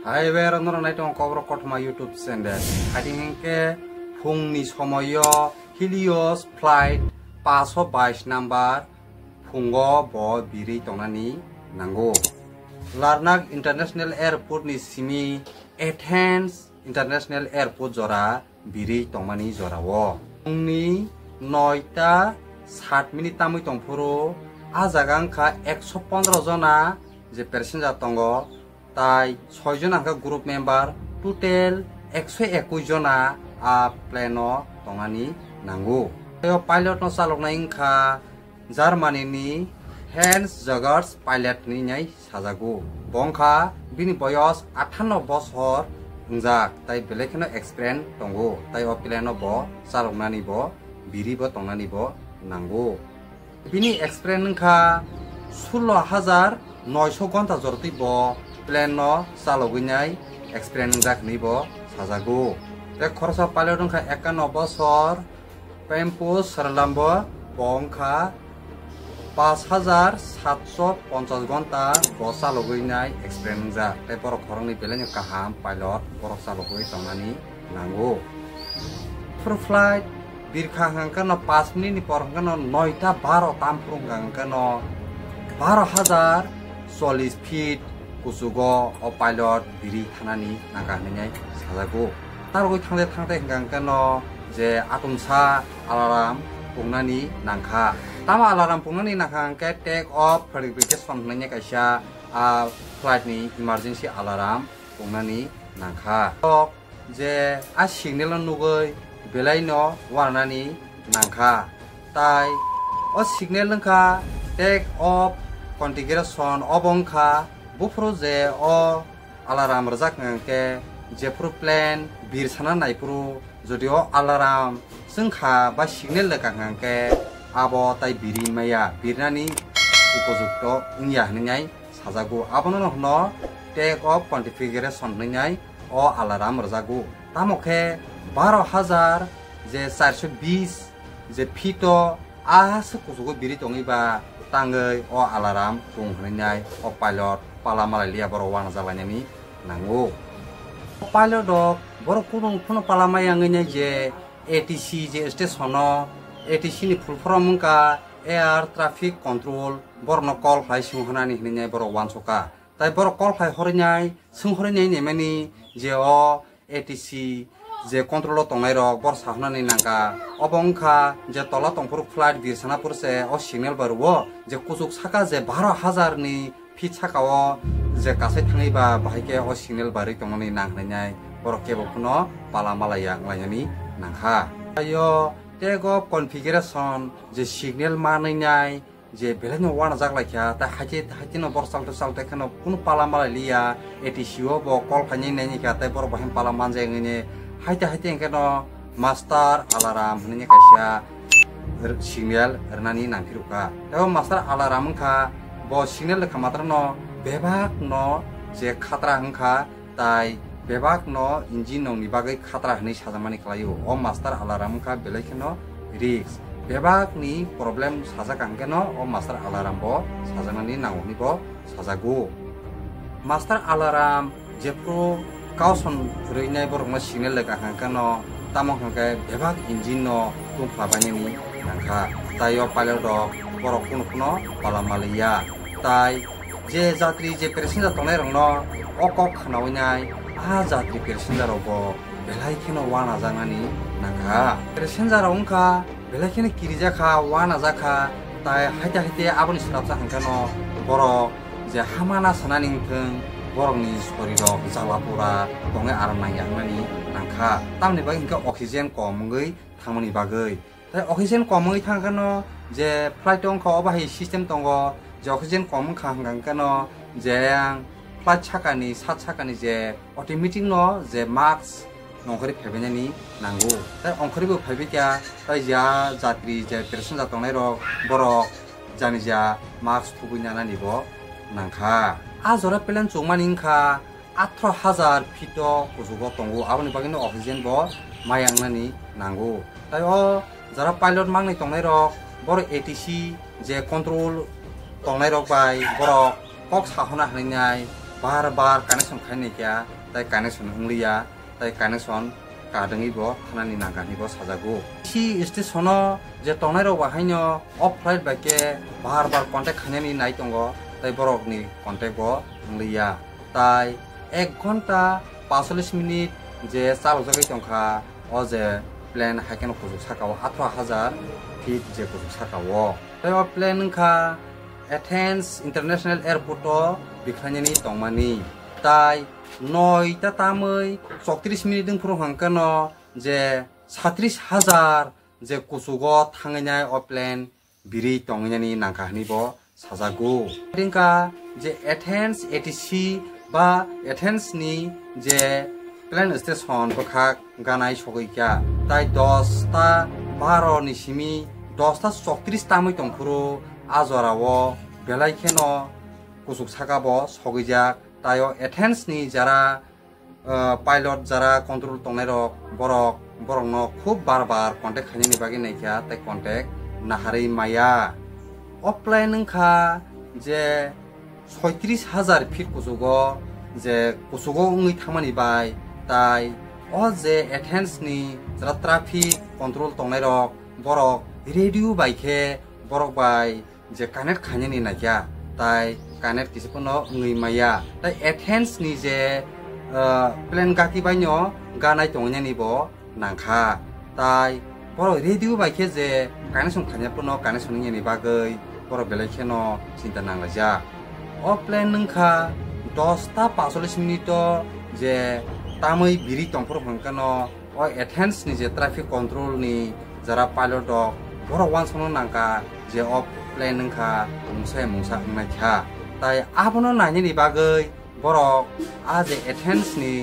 Hai beranor nai tong kobro kotma YouTube channel. Hari ke phungni somoyo Helios flight 522 number phungo bo biri tongnani nango. Larnac International Airport ni simi Athens International Airport jora biri tongmani jorawo. Phungni 9:07 tamui tongfuru a jaga angkha 115 jona je passenger tongo. Tai 6 John angka group member total 121 jona a plane tongani nango. Teo pilot no salokna ingkha Germany ni Hans Jagers pilot ni nyai sajago. Bongkha bini boyos 58 bosor ungjak tai belekno experience tongo. Tai o plane bo saloknani bo biri bo tongnani bo nango. Bini experience ingkha 16,900 ঘন্টা jorti bo plane no salogwinai experience jak ni bo sajago. Te khorsa pilot ongkha 51 bosor pempo sarlambo bongkha 5,750 ঘন্টা bo salogwinai experience jak. Te borok khorongni belenya kaham pilot borok salogwi tongnani nango. For flight birkha hangka no 5 minute ni porangka no 9:12 tamprung hangka no 12,040 feet kusugo o pilot biri thanani nangkahninai sajago. Tarogoi thangde hingangka no je atumsa alarm pungnani nangkha. Tama alarm pungnani nangkha hangke take off verification hnanya kaisa flight ni emergency alarm pungnani nangkha. Je a signal nugoi belai no warnani nangkha. Tai o signal nangkha take off configuration obongkha bufro je o alarm rajak ngke je pro plane bir sana naipuru jodio alarm sungkha ba signal leka ngke abo tai biri maya birnani upojukto ungya hnai sajago. Abono no take off configuration hnai o alarm rajago. Tamokhe 12,000 je 420 je fito ahas kusugo biri tongiba tangai o alarm pung hnai o pilot palamalai lia boro wana jalanyani nango. Pilot dok boro kunung puno palamai angnya je ATC je station ATC ni full form ka air traffic control borno call phai sunghnani hnai boro wansoka. Tai boro call phai hornyai sunghornyai nemani je o ATC je control tongnai rok bor sahnani nangka obongkha je tola tongpur flight birsanapur se o signal barwo je kusuk saka je 12,000 ni feet sakao je kasai thangai ba bahike o signal bari tongnani nanghnai bor kebo puno palamalaya nglanyani nangkha. Ayo take off configuration je signal manai je beleno wana jaklaikha ta haiti no bor salte khano kuno palamalai lia ATC o bo call khani nani ka ta bor bahim palamanje ngene haiti engke no master alarm hnanya kaisa signal rnani nangkiruka. Tebo master alarm kha bo signal lekha matra no bebak no je khatra hangkha tai bebak no engine no ni bagai khatra hni sajamani khlaio. O master alarm kha belai no risk bebak ni problem sajak angke no o master alarm bo sajanani nangoni bo sajago. Master alarm je pro kauson reinai borok ma signal leka hangka no tamong hangke bebak engine no tung phabani ni nangkha. Tai o pilot dok borok kuno palamalia tai je jatri je passenger tongnai rong no okok khnawnai a jatri passenger rogo belai kheno wana jangani nangkha. Passenger ongkha belai kheno kirija kha wana jakha tai haite aboni srapsa hangka no borok je hamana sanani thung borokni sorirok jalapura tongai aram nangyangmani nangkha. Tamni bai hingka oxygen komungoi thangmani bagoi. Tai oxygen komungoi thangkano je flight ongkha obahi system tongo je oxygen komungkha hangkano je flight chakani sat chakani je automatic no je mask nongkhari phaibani nango. Tai ongkhari bo phaibikya tai ja jatri je passenger tongnai rok borok jani ja mask thubuinani bo nangkha. Azora pelan chungmani ingkha 18,000 feet kusugo tongo. Aboni bagino oxygen bo mayangnani nango. Tai o jara pilot mangnai tongnai rok bor ATC je control tongnai rok bai borok kok sahona hnai bar connection khainai kya tai connection ungliya tai connection kadongi bo thanani nangkani bo sajago si station je tongnai rok bahaino off flight ba ke bar contact khanani nai tongo tai borok ni contact bo ungliya tai 1 ঘন্টা 45 minute যে চালজাগৈ টংখা অ যে plan হাইকেন কুজু সাকাও 18000 fit যে কুজু সাকাও তাই অ plan খা Athens international airport বিখানি টংমানি তাই 9 টা তাमै 34 minute দিন ফুরং হাঙ্কান যে 37000 যে কুসুগো থাঙ্গনাই অ প্লেন বিরি টংনানি নাংখানি ব সাজাগো দিনকা যে এথেন্স এটিসি বা এথেন্স নি যে প্লেন স্টেশন বখা গানাই সগৈকা তাই 10 টা 12 নি সিমি 10 টা 34 তাमै টংফুরু আজরাও বেলাইখেন কুসুক সাকাব সগৈজাক তাই এথেন্স নি যারা পাইলট যারা কন্ট্রোল টংনাই রক বরক ন খুব বারবার কন্টাক্ট খাইনি বাকি নাইকা তাই কন্টাক্ট নাহারি মায়া অফলাইন নংখা যে 36000 ফিট কুসুগো যে কুসুগো উঙ্গি থামানি বাই তাই অ যে এথেন্স নি যারা ট্রাফিক কন্ট্রোল টংনাই রক বরক রেডিও বাইখে বরক বাই যে কানেক্ট খাইনি নাইকা তাই কানেক্ট কিসিপন উঙ্গি মায়া তাই এথেন্স নি যে প্লেন গাকি বাইনো গানাই টংনানি ব নাংখা তাই বড় রেডিও বাইখে যে কানেকশন খাইনাপন কানেকশন নিনি বাগৈ বড় বেলাইখেন চিন্তা নাংলাজা অ প্লেন নংখা 10 টা 45 মিনিট যে তাमै বিরি টংফর হাঙ্কান অ এথেন্স নি যে ট্রাফিক কন্ট্রোল নি যারা পাইলট বড় ওয়ান সনো নাংকা যে অ প্লেন নংখা মুংসা নাইখা তাই আবনো নাইনি বাগৈ বড় আ যে এথেন্স নি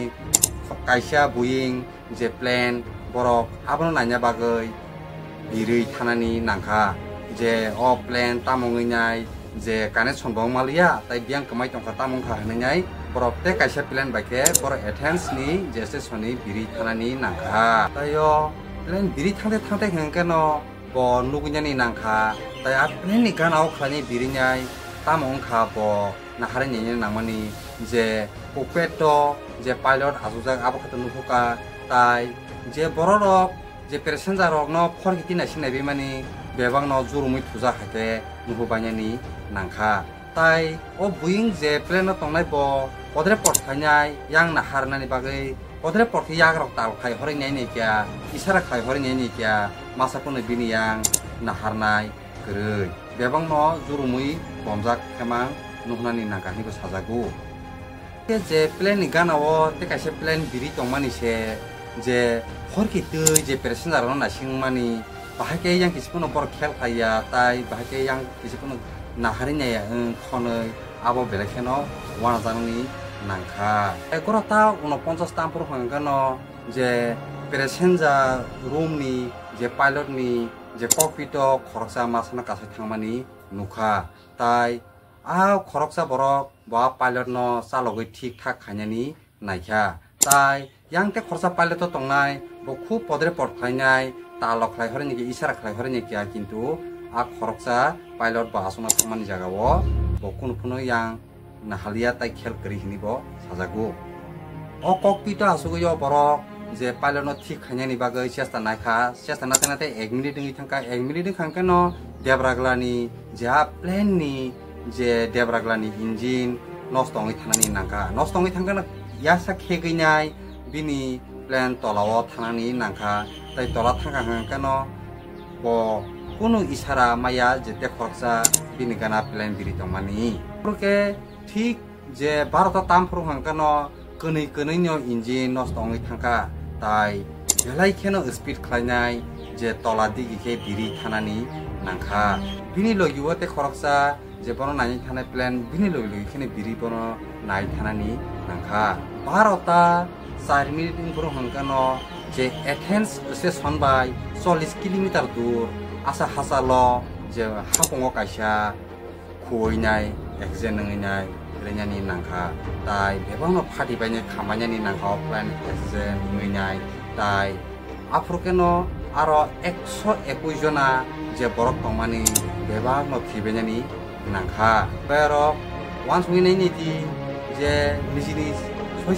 কাইসা বুইং যে প্লেন বরক আবনো নাইনা বাগৈ বিরি থানানি নাংখা যে অ প্লেন তামংইনাই যে কানেকশন বং মালিয়া তাই বিয়াং কমাই টংখা তামং খা হনাই বরক তে কাইসা প্লেন বাইকে বড় এথেন্স নি যে স্টেশননি বিরি থানানি নাংখা তাইও প্লেন বিরি থাংতে হেংকেন ব নুগুইনানি নাংখা তাই আ প্লেন নি গানাও খানি বিরিনাই তামং খা ব নাহারে নিনি নাংমানি যে কোকপেট যে পাইলট আজুজাক আবখাত নুহুকা তাই যে বড় রক যে প্যাসেঞ্জার রক ন ফরকিতি নাইসিনাই বেমানি বেবাং ন জুরুমই থুজা হাইতে নুহুবাইনানি নাংখা তাই ও বুইং যে প্লেন টংনাই ব পদরে পড়খাইনাই ইয়াং নাহারনানি বাগৈ পদরে পড়খি ইয়াগ রক তাল খাই হরাইনাই নাইকিয়া ইসারা খাই হরাইনাই নাইকিয়া মাসাপনে বিনি ইয়াং নাহারনাই গরৈ বেবাং ন জুরুমই বমজাক খেমাং নুহনানি নাংখানিबो সাজাগো যে plane ni ganao te kaise plane বিরি টংমানিসে যে হরকি তৈ যে প্যাসেঞ্জার ন নাসিংমানি বাহাকে ইয়াং কিসিপনো বড় খেল খাইয়া তাই বাহাকে ইয়াং কিসিপনো নাহারিনায়া খनै আবো বেলাইখেন ওয়ান জাংনি নাংখা একরতা 49 তামপুর হাঙ্গান যে প্যাসেঞ্জার রুম নি যে পাইলট নি যে ককপিট খরকসা মাসনা কাছে থাংমানি নুখা তাই আ খরকসা বরক বা পাইলট ন চালগৈ ঠিক ঠাক খাইনানি নাইখা তাই ইয়াংতে খরচা পাইলট টংনাই ব খুব পদরে পড়খাইনাই তালক খাই হরে নাকি ইশারা খাই হরে নাকি কিন্তু আ খরকসা পাইলট বা আসনা থামানি জায়গাও ব কোনফুনো ইয়াং নাহালিয়া তাই খেল করি হিনিব সাজাগো অ ককপিট আসুগৈ বরক যে পাইলট ন ঠিক খাইনানি বাগৈ চেষ্টা নাইখা চেষ্টা নাতে 1 মিনিট দিন থাকা 1 মিনিট দিন খানকেন দেবরাগলানি যা প্লেন নি যে দেবরাগলানি ইঞ্জিন নষ্ট হই থানানি নাংখা নষ্ট হই থাঙ্গান ইয়াসা খেগৈনাই বিনি প্লেন তলাও থানানি নাংখা তাই তলা থাকা হাঙ্কান ব কোনো ইশারা মায়া যেতে খরচা বিনি গানা প্লেন বিরি টংমানি প্রকে ঠিক যে 12 টা তামফুর হাঙ্কান কनै ইঞ্জিন নষ্ট হই থাঙ্কা তাই বেলাইখেন স্পিড খাইনাই যে তলা দিগিকে বিরি থানানি নাংখা বিনি লগিওতে খরচা যে বড় নাই থানায় প্লেন বিনি লইলই এখানে বিরি বড় নাই থানানি নাংখা 12 টা 4 মিনিট ইনপুর হাঙ্কান যে এথেন্স স্টেশন বাই 40 কিলোমিটার দূর আসা হাসাল যে হাপঙ্গ কাইসা খুইনাই একজেন নংইনাই রেনানি নাংখা তাই বেবাং ফাটি বাইনে খামাইনানি নাংখা প্লেন একজেন নংইনাই তাই আফ্রকেন আরো 121 জনা যে বরক টংমানি বেবাং থিবেনানি নাংখা বেরক ওয়ান সুইনাইনি দি যে নিজিনি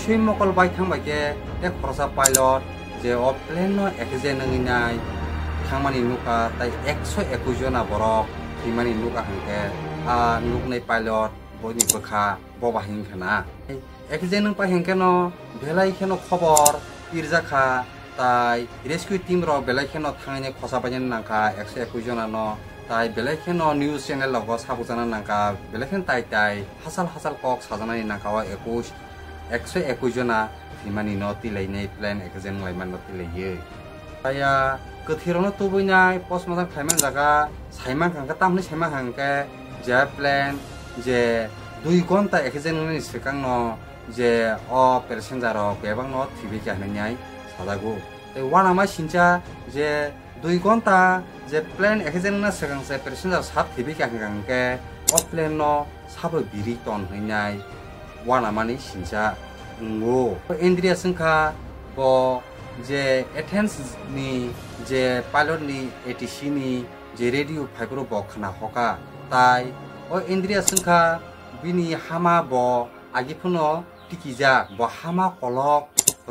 সই মকল বাই থাংবাইকে এক খরচা পাইলট যে ও প্লেন ন একজে নঙিনাই থাংমানি নুকা তাই 121 জনা বরক থিমানি নুকা হাंके নুকনাই পাইলট বনি বখা ববা হিংখানা একজে নং পাই হাंके ন বেলাই খেনো খবর ইরজাখা তাই রেস্কিউ টিম র বেলাই খেনো থাংনে খসা পাইন নাকা 121 জনা ন তাই বেলাই খেনো নিউজ চ্যানেল লগ সাবুজানা নাকা বেলাই খেন তাই হাসাল কক সাজানানি নাকা 121 জনা থিমানি ন তিলাইনাই প্লেন একজেন লাইমান ন তিলাইयो তাইয়া गथिरावनो तुबैनाय पोस्टमार्टम खालामनाय जागा साइमान खांका तामनि साइमान खांका जे प्लेन जे 2 घन्टा एकजेननि सिगां न जे अ पेसेन्जार बेबां न थिबि जाहैनाय साजागु ते वानामा सिनजा जे 2 घन्टा जे प्लेन एकजेनना सिगां से पेसेन्जार साब थिबि जाहैनांके अ प्लेन न साबो बिरि टन हैनाय वानामानि सिनजा ngो इन्ड्रिया संखा बो जे एथेंस नि जे पाइलट नि एटीसी नि जे रेडियो फाइब्रो बखना हका ताई ओ इन्ड्रिया संखा बिनि हामा बो आगिफुनो टिकिजा बो हामा कलक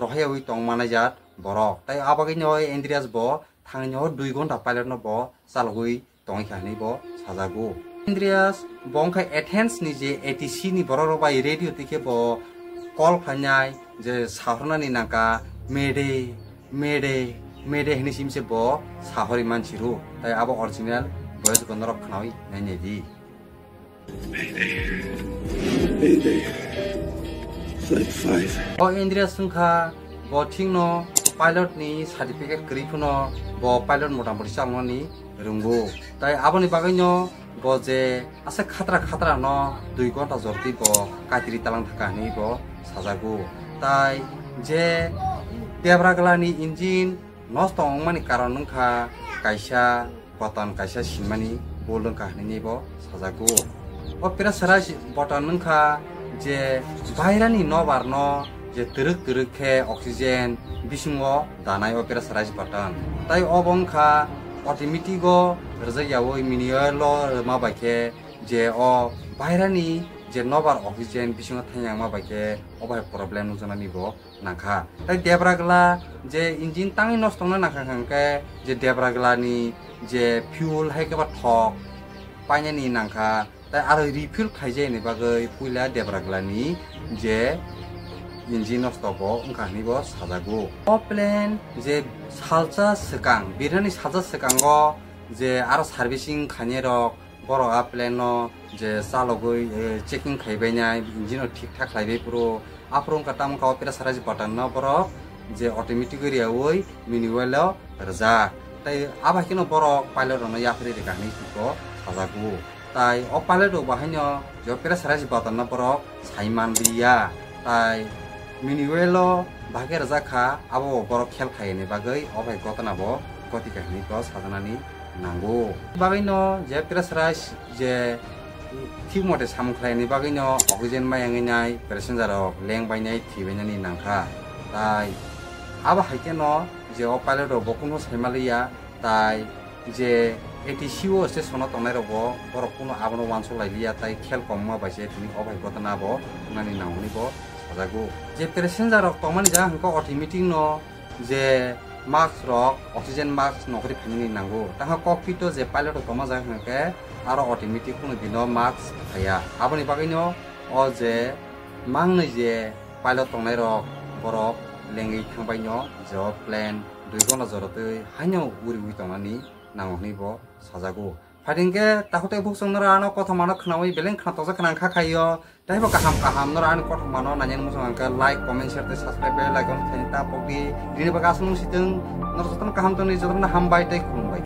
रहायoi तंगमानाय जात बरक ताई आबागिनो इन्ड्रियास बो थांनो 2 घन्टा पाइलट न बो चालगुइ तंगखानि बो साजागु इन्ड्रियास बंखा एथेंस नि जे एटीसी नि बररो बाय रेडियो तिके बो कल खानाय जे साहरनानि नाका मेडे हनी सिमसे बो साहरी मानसिरु ताई आबो ओरिजिनल बयस गनरक खनावि नायनेदि Mayday Flight 5 ओ इन्ड्रिया संखा बो थिंनो पाइलट नि सर्टिफिकेट क्रिफुनो बो पाइलट मोटामोटी चालनानि रुंगु ताई आबोनि बागैनो बो जे आसे खात्रा न 2 घन्टा जरति बो कातिरि तालां थाकानि बो साजागु ताई जे देब्रागलानि इंजिन नष्ट अंगमानि कारण नंखा कायसा बटन कायसा सिनमानि बोलंखा हनैनि बो साजागु ओ पेरासरा बटन नंखा जे बायरानि नबार न जे तरक खे ऑक्सीजन बिसिङो दानाय ओ पेरासरा बटन ताई अबंखा ऑटोमेटिको रजायावो मिनियलो माबायखे जे ओ बायरानि जे नबार ऑक्सीजन बिसिङो थायां माबायखे अबाय प्रॉब्लेम नुजनानि बो नाखा ताई देब्रागला जे इंजिन तांनि नष्टंना नाखा खांके जे देब्रागलानि जे फ्यूल हायकेबा थक पाइनानि नाखा ताई आरो रिफिल खायजायनि बागै पुइला देब्रागलानि जे इंजिन नष्टबो ओंखानि बो साजागु ओ प्लेन जे सालजा सकां बिरनि सालजा सकांगो जे आरो सर्विसिंग खाने रक बरआ प्लेन जे चालगै चेकिं खायबायनाय इंजिन ठीक ठाक लायबाय पुरो आप्रं काटाम का पेरा साराज बटन न बरक जे ऑटोमेटिक रियावै मिनिवेल रजा ताई आबाकिनो बरक पाइलट न याफरि रेगानि को साजागु ताई ओ पाइलट बाहायनो जे पेरा साराज बटन न बरक साइमान बिया ताई मिनिवेल भागे रजा खा आबो बरक खेल खायनि बागै अबाय गतनाबो गति काहिनी को साजानानि नांगौ बागैनो जे पेरा साराज जे ठीक मते सामख्लायनि बागैनो ऑक्सीजन मायांगैनाय पेसेन्जारक लेंबायनाय थिबायनानि नांखा ताई आबा हायकेनो जे ओ पाइलट बकुनो साइमालिया ताई जे एटीसीओ स्टेशनआव तंनाय रबो बरकुनो आबनो वानसो लायलिया ताई खेल कममा बायसे तिनि अबाय गतनाबो नानि नांगौनिबो साजागु जे पेसेन्जारक तंमानि जा हंको ऑटोमेटिक न जे मास्क रक ऑक्सीजन मास्क नखरि फानिनि नांगौ ताहा कॉकपिटो जे पाइलट तमा जा हंके आरो ऑटोमेटिक कुनो दिनो मास्क थाया आबनि बागैनो अ जे मांनै जे पाइलट तंनाय रक बरक लेंगै थांबायनो जे प्लेन 2 घन्टा जरतै हायनो उरि तंनानि नांगौनिबो साजागु फादिंके ताखुते बुकसंनरा आनो कथमानो खनावै बेलें खनातजा खनां खाखायो दाइबो काहाम नरा आनो कथमानो नायन मुसंखा लाइक कमेन्ट शेयर ते सब्सक्राइब लाइक अन थानि ता पगि दिनि बागासनु सितों नरजतन काहाम तनि जतन हामबाय तै खुलुमबाय।